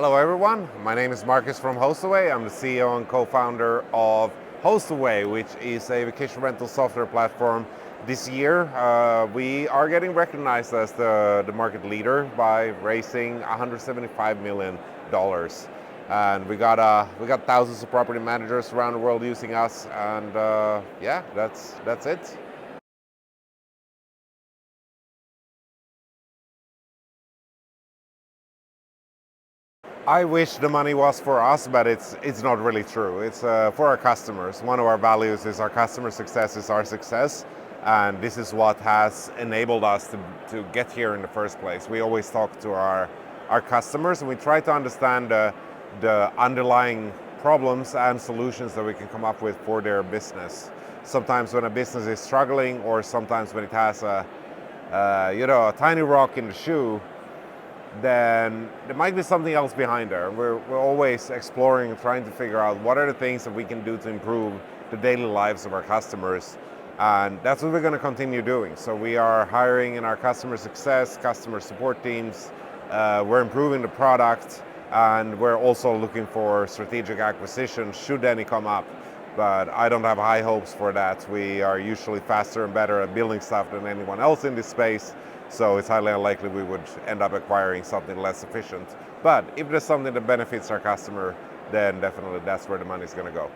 Hello everyone, my name is Marcus from Hostaway. I'm the CEO and co-founder of Hostaway, which is a vacation rental software platform. This year we are getting recognized as the market leader by raising $175 million. And we got thousands of property managers around the world using us, and yeah, that's it. I wish the money was for us, but it's not really true. It's for our customers. One of our values is our customer success is our success, and this is what has enabled us to get here in the first place. We always talk to our customers, and we try to understand the underlying problems and solutions that we can come up with for their business. Sometimes when a business is struggling, or sometimes when it has a tiny rock in the shoe, then there might be something else behind there. We're always exploring and trying to figure out what are the things that we can do to improve the daily lives of our customers. And that's what we're going to continue doing. So we are hiring in our customer success, customer support teams. We're improving the product, and we're also looking for strategic acquisitions should any come up. But I don't have high hopes for that. We are usually faster and better at building stuff than anyone else in this space. So it's highly unlikely we would end up acquiring something less efficient. But if there's something that benefits our customer, then definitely that's where the money's going to go.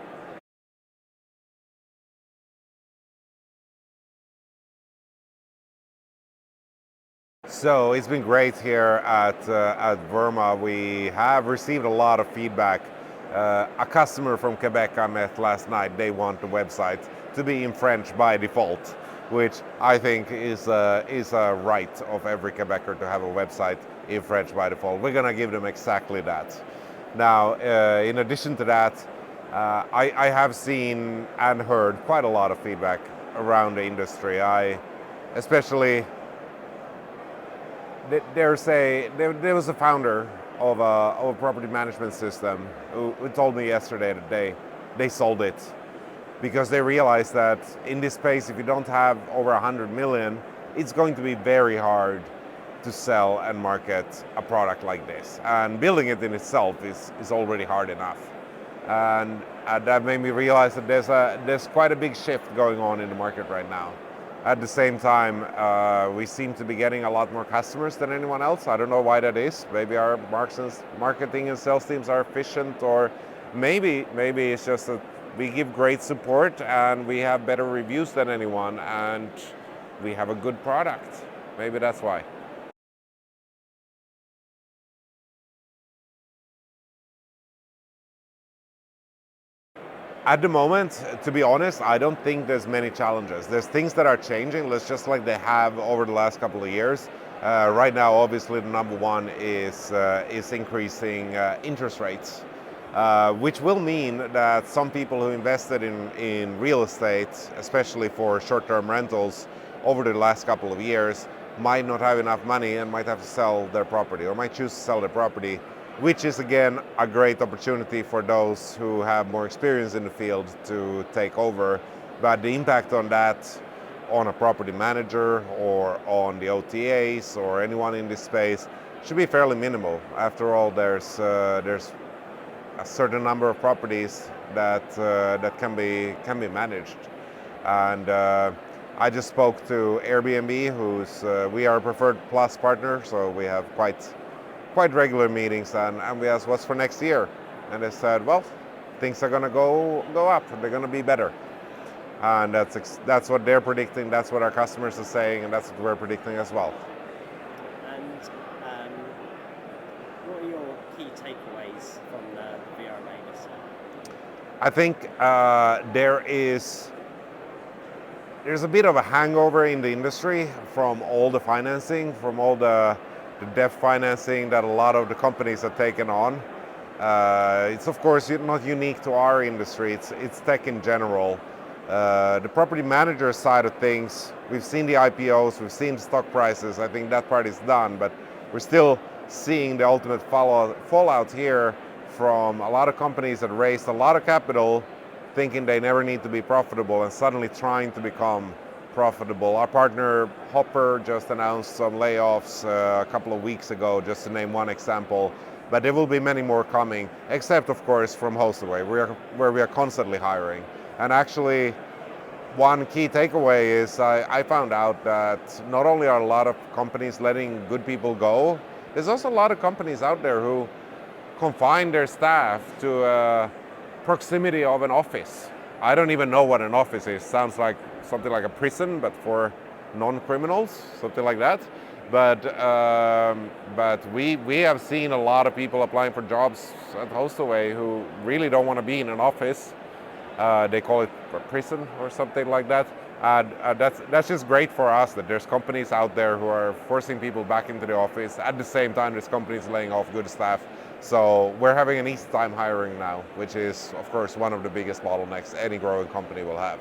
So it's been great here at VRMA. We have received a lot of feedback. A customer from Quebec I met last night, they want the website to be in French by default, which I think is a right of every Quebecer to have a website in French by default. We're going to give them exactly that. Now, in addition to that, I have seen and heard quite a lot of feedback around the industry. There was a founder of a property management system who told me yesterday that they sold it because they realized that in this space, if you don't have over 100 million, it's going to be very hard to sell and market a product like this. And building it in itself is already hard enough. And that made me realize that there's quite a big shift going on in the market right now. At the same time, we seem to be getting a lot more customers than anyone else. I don't know why that is. Maybe our marketing and sales teams are efficient, or maybe it's just that we give great support and we have better reviews than anyone, and we have a good product. Maybe that's why. At the moment, to be honest, I don't think there's many challenges. There's things that are changing, just like they have over the last couple of years. Right now, obviously, the number one is increasing interest rates, which will mean that some people who invested in real estate, especially for short-term rentals, over the last couple of years, might not have enough money and might have to sell their property, or might choose to sell their property, which is again a great opportunity for those who have more experience in the field to take over. But the impact on that, on a property manager or on the OTAs or anyone in this space, should be fairly minimal. After all, there's a certain number of properties that can be managed. And I just spoke to Airbnb, we are a preferred plus partner, so we have quite regular meetings, and we asked what's for next year, and they said, well, things are going to go up, they're going to be better, and that's what they're predicting, that's what our customers are saying, and that's what we're predicting as well. And what are your key takeaways from the VRMA this year? I think there's a bit of a hangover in the industry from all the financing, from all the debt financing that a lot of the companies have taken on. It's of course not unique to our industry, it's tech in general. The property manager side of things, we've seen the IPOs, we've seen stock prices, I think that part is done, but we're still seeing the ultimate fallout here from a lot of companies that raised a lot of capital thinking they never need to be profitable and suddenly trying to become profitable. Our partner Hopper just announced some layoffs a couple of weeks ago, just to name one example. but there will be many more coming, except of course from Hostaway, where we are constantly hiring. And actually, one key takeaway is I found out that not only are a lot of companies letting good people go, there's also a lot of companies out there who confine their staff to proximity of an office. I don't even know what an office is. Sounds like something like a prison, but for non-criminals, something like that. But we have seen a lot of people applying for jobs at Hostaway who really don't want to be in an office. They call it a prison or something like that. That's just great for us that there's companies out there who are forcing people back into the office. At the same time, there's companies laying off good staff. So we're having an easy time hiring now, which is, of course, one of the biggest bottlenecks any growing company will have.